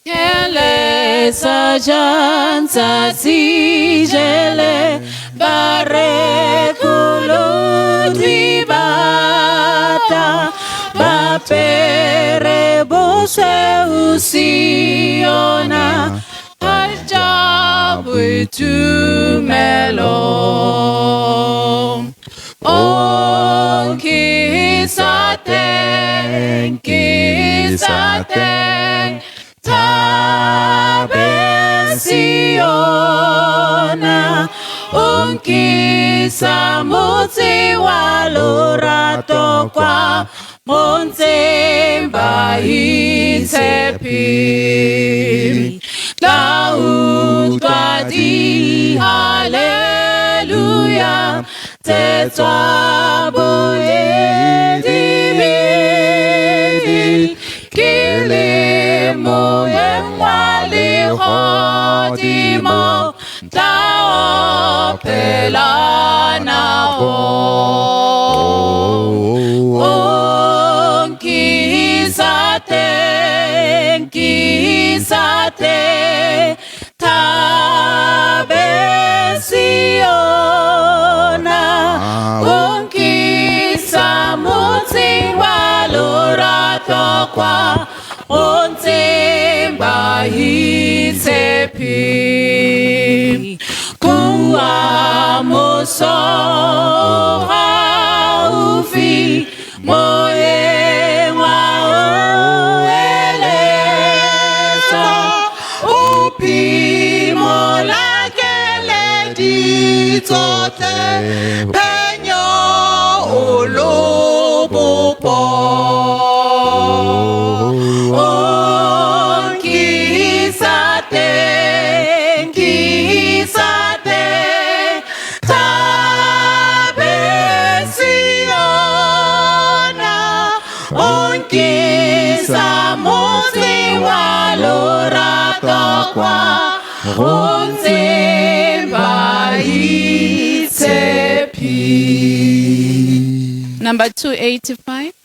Kele sajan sasijele bare kuludi bata bapere bose usiona aljabu tu melo kisate Tabesiona unkisa muti walurato kwa montemba itepi Laud di hallelujah tetwa boye di Kilimo yemwali hodimo tao pelana ho kisate tabesiona unkisa muti walurato kwa Ontemba hitepi Kuwa moso haufi Moe wa oelesa Upi mola kele ditote Penyo olobopo Number 285.